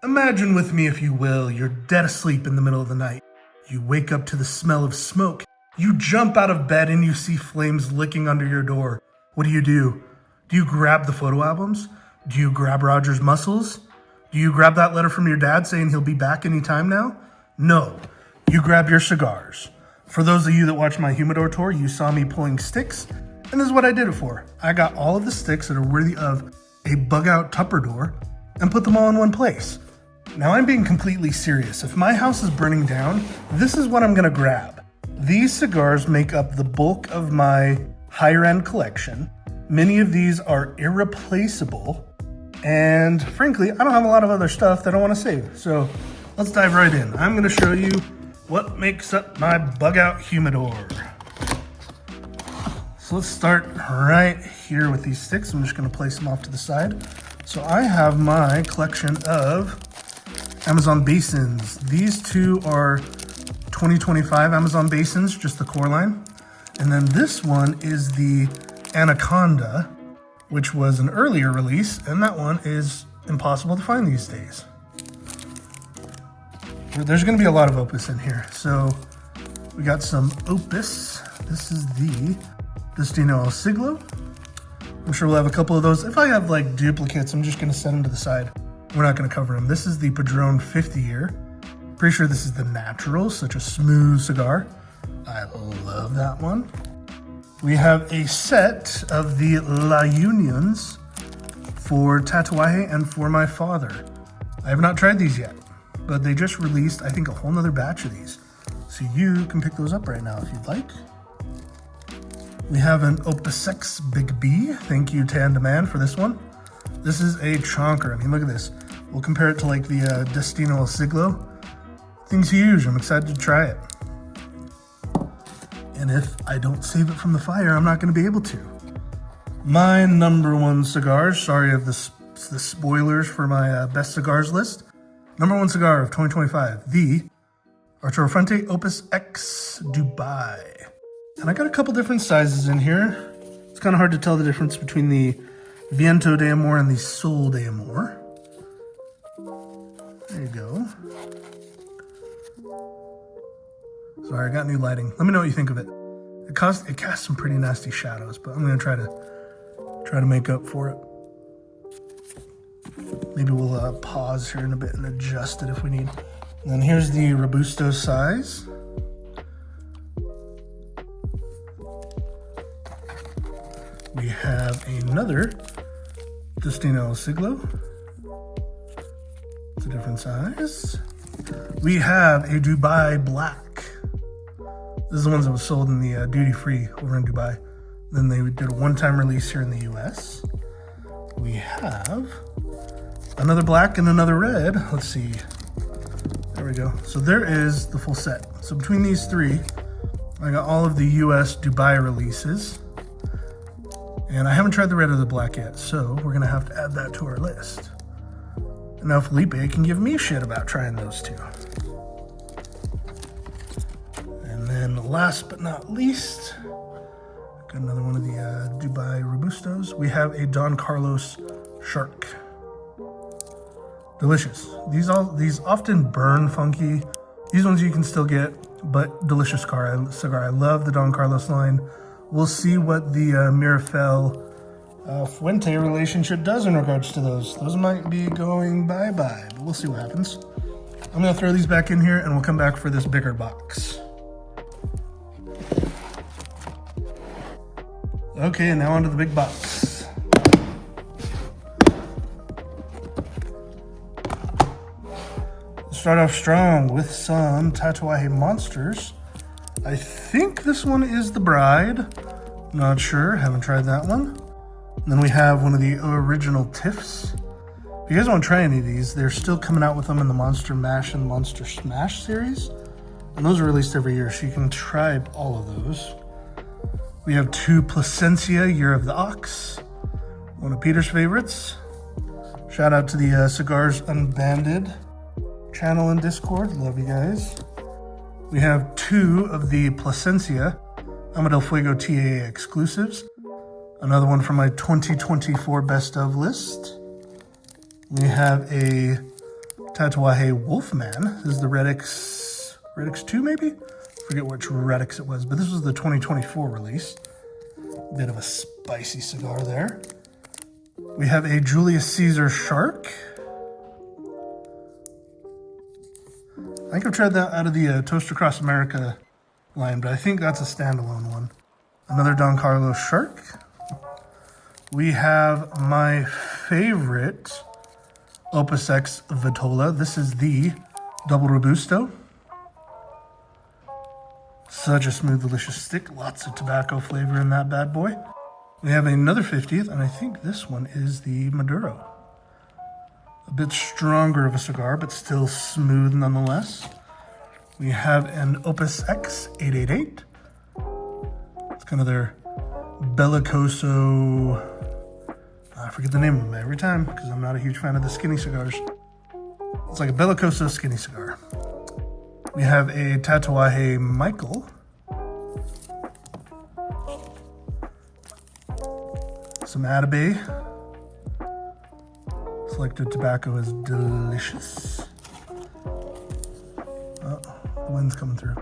Imagine with me, if you will, you're dead asleep in the middle of the night. You wake up to the smell of smoke. You jump out of bed and you see flames licking under your door. What do? Do you grab the photo albums? Do you grab Roger's muscles? Do you grab that letter from your dad saying he'll be back any time now? No, you grab your cigars. For those of you that watched my humidor tour, you saw me pulling sticks, and this is what I did it for. I got all of the sticks that are worthy of a Bug-Out Tupperdor and put them all in one place. Now I'm being completely serious. If my house is burning down, this is what I'm gonna grab. These cigars make up the bulk of my higher end collection. Many of these are irreplaceable. And frankly, I don't have a lot of other stuff that I wanna save. So let's dive right in. I'm gonna show you what makes up my Bug-Out humidor. So let's start right here with these sticks. I'm just gonna place them off to the side. So I have my collection of Amazon basins. These two are 2025 Amazon basins, just the core line. And then this one is the Anaconda, which was an earlier release, and that one is impossible to find these days. There's gonna be a lot of Opus in here. So we got some Opus. This is the Destino El Siglo. I'm sure we'll have a couple of those. If I have like duplicates, I'm just gonna set them to the side. We're not gonna cover them. This is the Padron 50 year. Pretty sure this is the Natural, such a smooth cigar. I love that one. We have a set of the La Unions for Tatuaje and for my father. I have not tried these yet, but they just released, I think, a whole nother batch of these. So you can pick those up right now if you'd like. We have an Opus X Big B. Thank you, Tandaman, for this one. This is a chonker. I mean, look at this. We'll compare it to like the Destino El Siglo. Thing's huge. I'm excited to try it. And if I don't save it from the fire, I'm not going to be able to. My number one cigars. Sorry of the spoilers for my best cigars list. Number one cigar of 2025, the Arturo Fuente Opus X Dubai. And I got a couple different sizes in here. It's kind of hard to tell the difference between the Viento de Amor and the Sol de Amor. There you go. Sorry, I got new lighting. Let me know what you think of it. It casts some pretty nasty shadows, but I'm gonna try to make up for it. Maybe we'll pause here in a bit and adjust it if we need. And then here's the Robusto size. We have another Destino El Siglo. It's a different size. We have a Dubai Black. This is the ones that was sold in the duty-free over in Dubai. Then they did a one-time release here in the US. We have another black and another red. Let's see. There we go. So there is the full set. So between these three, I got all of the US Dubai releases. And I haven't tried the red or the black yet, so we're gonna have to add that to our list. And now Felipe can give me shit about trying those two. And then last but not least, got another one of the Dubai Robustos. We have a Don Carlos Shark. Delicious. These often burn funky. These ones you can still get, but delicious cigar. I love the Don Carlos line. We'll see what the Mirafel Fuente relationship does in regards to those. Those might be going bye-bye, but we'll see what happens. I'm gonna throw these back in here and we'll come back for this bigger box. Okay, now onto the big box. Let's start off strong with some Tatuaje Monsters. I think this one is the Bride. Not sure, haven't tried that one. And then we have one of the original Tiffs. If you guys want to try any of these, they're still coming out with them in the Monster Mash and Monster Smash series. And those are released every year, so you can try all of those. We have two Placencia Year of the Ox. One of Peter's favorites. Shout out to the Cigars Unbanded channel in Discord. Love you guys. We have two of the Placencia Ama del Fuego TAA exclusives. Another one from my 2024 best of list. We have a Tatuaje Wolfman. This is the Red X 2 maybe? Forget which Red X it was, but this was the 2024 release. Bit of a spicy cigar there. We have a Julius Caesar Shark. I think I've tried that out of the Toast Across America line, but I think that's a standalone one. Another Don Carlos Shark. We have my favorite Opus X Vitola. This is the Double Robusto. Such a smooth, delicious stick. Lots of tobacco flavor in that bad boy. We have another 50th, and I think this one is the Maduro. A bit stronger of a cigar, but still smooth nonetheless. We have an Opus X 888. It's kind of their Bellicoso. I forget the name of them every time because I'm not a huge fan of the skinny cigars. It's like a Bellicoso skinny cigar. We have a Tatuaje Michael. Some Atabey. Selected tobacco is delicious. Oh, the wind's coming through.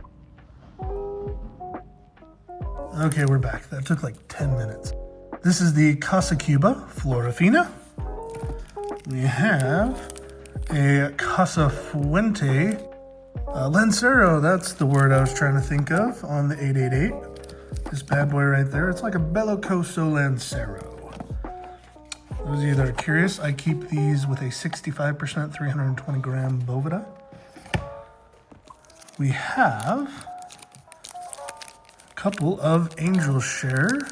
Okay, we're back. That took like 10 minutes. This is the Casa Cuba Flora Fina. We have a Casa Fuente Lancero. That's the word I was trying to think of on the 888. This bad boy right there. It's like a Bellicoso Lancero. Those of you that are curious, I keep these with a 65% 320 gram Boveda. We have a couple of Angel Share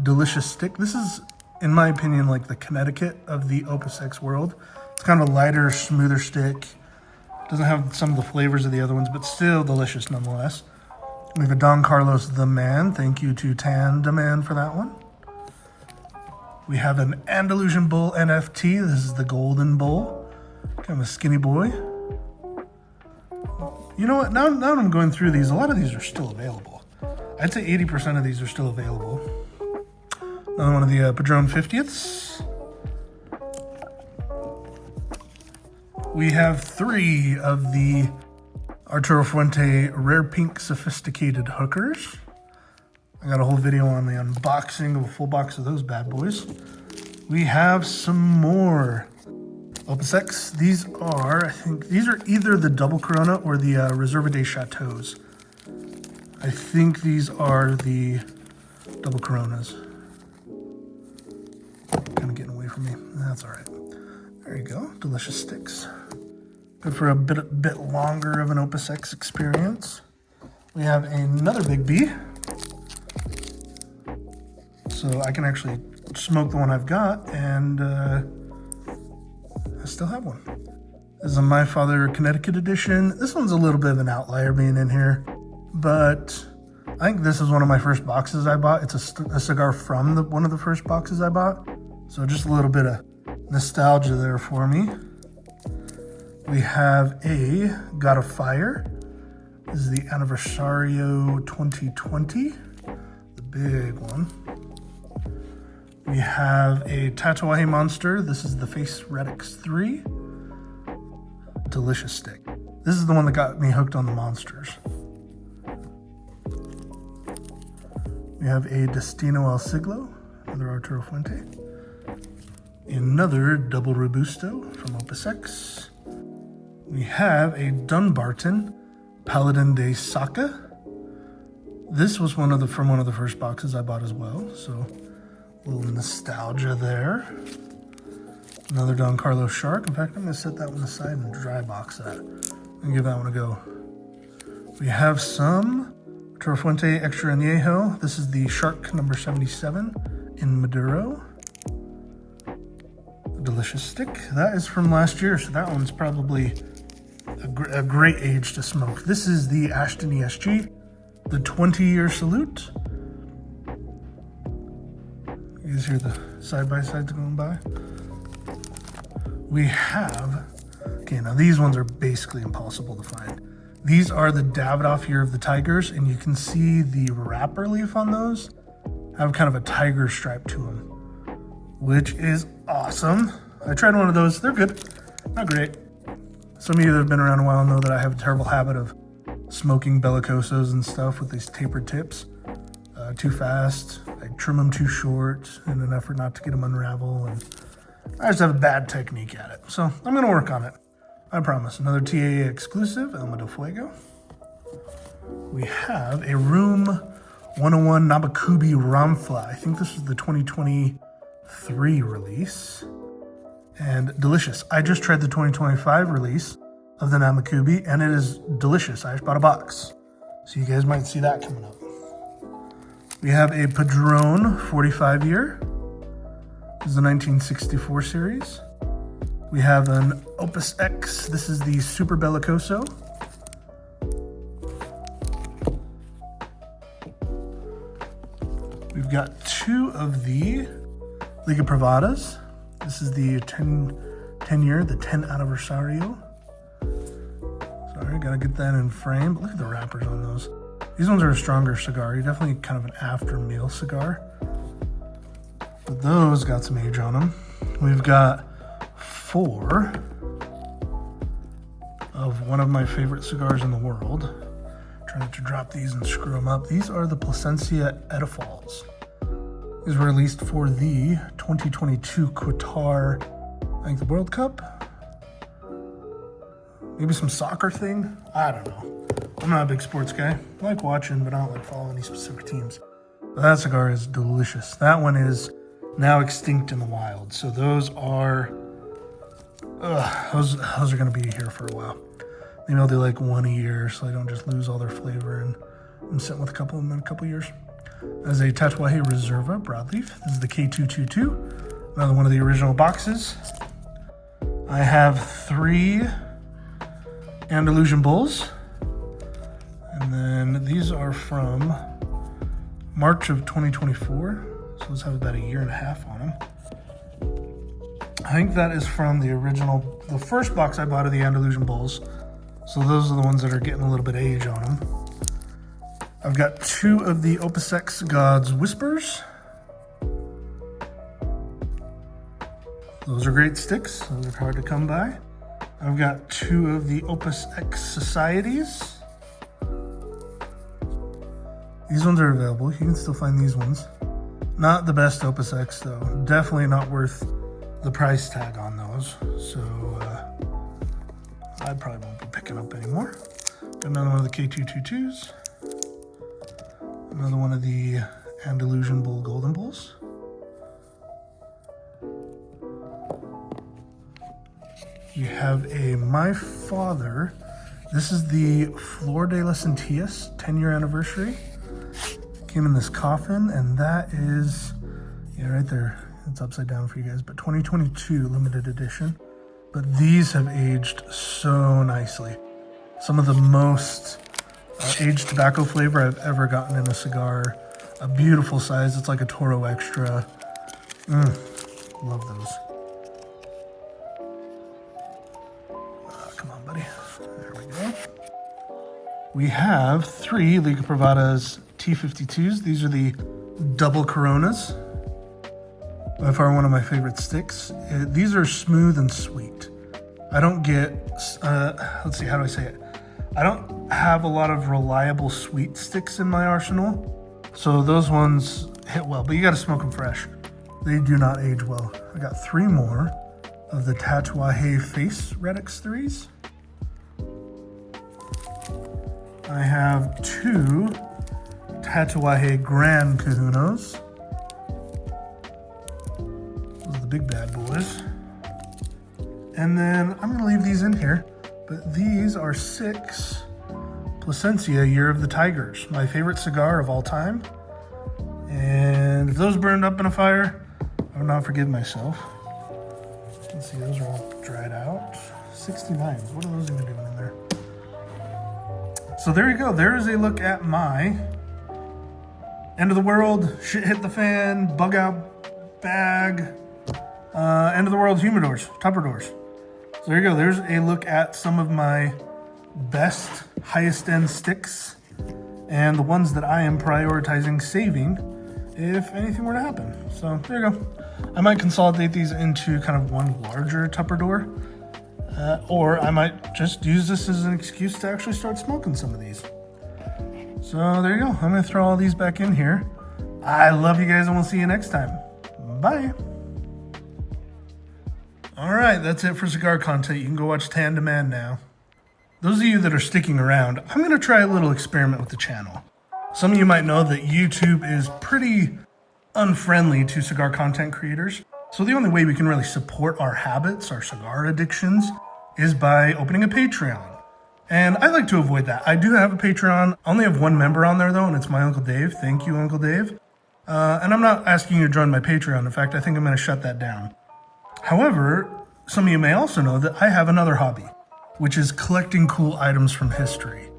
Delicious Stick. This is, in my opinion, like the Connecticut of the Opus X world. It's kind of a lighter, smoother stick. Doesn't have some of the flavors of the other ones, but still delicious nonetheless. We have a Don Carlos The Man. Thank you to Tan Demand for that one. We have an Andalusian Bull NFT. This is the Golden Bull. Kind of a skinny boy. You know what? Now that I'm going through these, a lot of these are still available. I'd say 80% of these are still available. Another one of the Padron 50ths. We have 3 of the Arturo Fuente Rare Pink Sophisticated Hookers. I got a whole video on the unboxing of a full box of those bad boys. We have some more Opus X. These are, I think, these are either the Double Corona or the Reserva de Chateaus. I think these are the Double Coronas. Kind of getting away from me. That's all right. There you go. Delicious sticks. Good for a bit longer of an Opus X experience. We have another Big B. So I can actually smoke the one I've got, and I still have one. This is a My Father Connecticut edition. This one's a little bit of an outlier being in here, but I think this is one of my first boxes I bought. It's a cigar from one of the first boxes I bought. So just a little bit of nostalgia there for me. We have a God of Fire. This is the Anniversario 2020, the big one. We have a Tatuaje Monster. This is the Face Red X 3. Delicious stick. This is the one that got me hooked on the monsters. We have a Destino El Siglo, another Arturo Fuente. Another Double Robusto from Opus X. We have a Dunbarton Paladin de Saka. This was from one of the first boxes I bought as well, so a little nostalgia there. Another Don Carlos Shark. In fact, I'm going to set that one aside and dry box that and give that one a go. We have some Arturo Fuente Extra Añejo. This is the Shark number 77 in Maduro. A delicious stick. That is from last year, so that one's probably a great age to smoke. This is the Ashton ESG, the 20-year salute. You guys hear the side-by-sides going by? We have, okay, now these ones are basically impossible to find. These are the Davidoff Year of the Tigers, and you can see the wrapper leaf on those have kind of a tiger stripe to them, which is awesome. I tried one of those. They're good. Not great. Some of you that have been around a while know that I have a terrible habit of smoking bellicosos and stuff with these tapered tips. Too fast. I trim them too short in an effort not to get them unravel, and I just have a bad technique at it. So I'm going to work on it. I promise. Another TAA exclusive, Alma del Fuego. We have a Room 101 Namakubi Ramfla. I think this is the 2023 release. And delicious. I just tried the 2025 release of the Namakubi, and it is delicious. I just bought a box. So you guys might see that coming up. We have a Padron 45 year. This is the 1964 series. We have an Opus X. This is the Super Bellicoso. We've got two of the Liga Privadas. This is the 10 year, the 10 Anniversario. Sorry, gotta get that in frame. But look at the wrappers on those. These ones are a stronger cigar. You're definitely kind of an after meal cigar. But those got some age on them. We've got 4 of one of my favorite cigars in the world. Try not to drop these and screw them up. These are the Plasencia Edifals. These were released for the 2022 Qatar, I think the World Cup? Maybe some soccer thing? I don't know. I'm not a big sports guy. I like watching, but I don't like following any specific teams. But that cigar is delicious. That one is now extinct in the wild. So those are, those are gonna be here for a while. Maybe I'll do like one a year so I don't just lose all their flavor, and I'm sitting with a couple of them in a couple years. As a Tatuaje Reserva broadleaf. This is the K222, another one of the original boxes. I have 3 Andalusian Bulls. And then these are from March of 2024. So those have about a year and a half on them. I think that is from the original, the first box I bought of the Andalusian Bulls. So those are the ones that are getting a little bit of age on them. I've got 2 of the Opus X God's Whispers. Those are great sticks. Those are hard to come by. I've got 2 of the Opus X Societies. These ones are available. You can still find these ones. Not the best Opus X though. Definitely not worth the price tag on those. So I probably won't be picking up anymore. Got another one of the K222s. Another one of the Andalusian Bull Golden Bulls. You have a My Father. This is the Flor de las Antillas 10-year anniversary. Came in this coffin, and that is, yeah, right there. It's upside down for you guys, but 2022 limited edition. But these have aged so nicely. Some of the most aged tobacco flavor I've ever gotten in a cigar. A beautiful size. It's like a Toro Extra. Love those. Come on, buddy. There we go. We have 3 Liga Privadas T52s. These are the double Coronas. By far one of my favorite sticks. These are smooth and sweet. I don't get, let's see, how do I say it? I don't have a lot of reliable sweet sticks in my arsenal. So those ones hit well, but you gotta smoke them fresh. They do not age well. I got 3 more of the Tatuaje Face Red X3s. I have 2 Tatuaje Grand Cajunos. Those are the big bad boys. And then I'm gonna leave these in here, but these are 6 Plasencia Year of the Tigers, my favorite cigar of all time. And if those burned up in a fire, I would not forgive myself. Let's see, those are all dried out. 69s, what are those even doing in there? So there you go, there is a look at my end of the world, shit hit the fan, bug out bag, end of the world humidors, Tupperdors. So there you go, there's a look at some of my best highest end sticks and the ones that I am prioritizing saving if anything were to happen. So there you go. I might consolidate these into kind of one larger Tupperdor, or I might just use this as an excuse to actually start smoking some of these. So there you go. I'm gonna throw all these back in here. I love you guys and we'll see you next time. Bye. All right, that's it for cigar content. You can go watch Tan Demand now. Those of you that are sticking around, I'm gonna try a little experiment with the channel. Some of you might know that YouTube is pretty unfriendly to cigar content creators. So the only way we can really support our habits, our cigar addictions, is by opening a Patreon. And I like to avoid that. I do have a Patreon. I only have one member on there though, and it's my Uncle Dave. Thank you, Uncle Dave. And I'm not asking you to join my Patreon. In fact, I think I'm gonna shut that down. However, some of you may also know that I have another hobby, which is collecting cool items from history.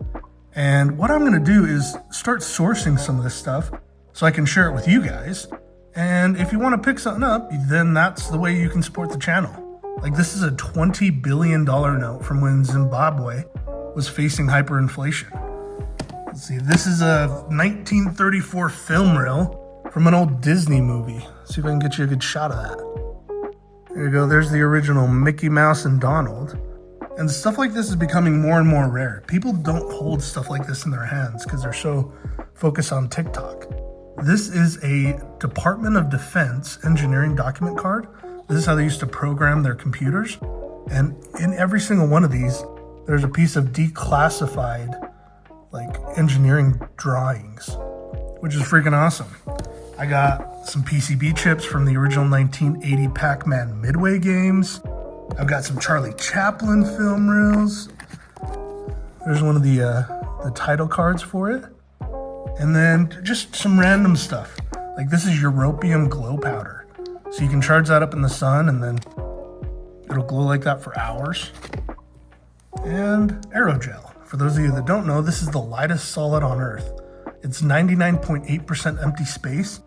And what I'm gonna do is start sourcing some of this stuff so I can share it with you guys. And if you wanna pick something up, then that's the way you can support the channel. Like, this is a $20 billion note from when Zimbabwe was facing hyperinflation. Let's see, this is a 1934 film reel from an old Disney movie. See if I can get you a good shot of that. There you go, there's the original Mickey Mouse and Donald. And stuff like this is becoming more and more rare. People don't hold stuff like this in their hands because they're so focused on TikTok. This is a Department of Defense engineering document card. This is how they used to program their computers. And in every single one of these, there's a piece of declassified, like, engineering drawings, which is freaking awesome. I got some PCB chips from the original 1980 Pac-Man Midway games. I've got some Charlie Chaplin film reels. There's one of the title cards for it. And then just some random stuff. Like, this is europium glow powder. So you can charge that up in the sun and then it'll glow like that for hours. And aerogel. For those of you that don't know, this is the lightest solid on Earth. It's 99.8% empty space,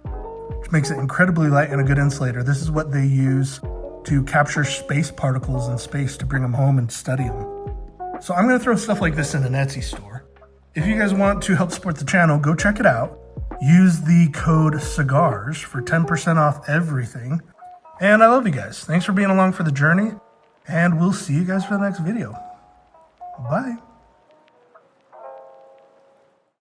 which makes it incredibly light and a good insulator. This is what they use to capture space particles in space to bring them home and study them. So I'm gonna throw stuff like this in an Etsy store. If you guys want to help support the channel, go check it out. Use the code Cigars for 10% off everything. And I love you guys. Thanks for being along for the journey, and we'll see you guys for the next video. Bye.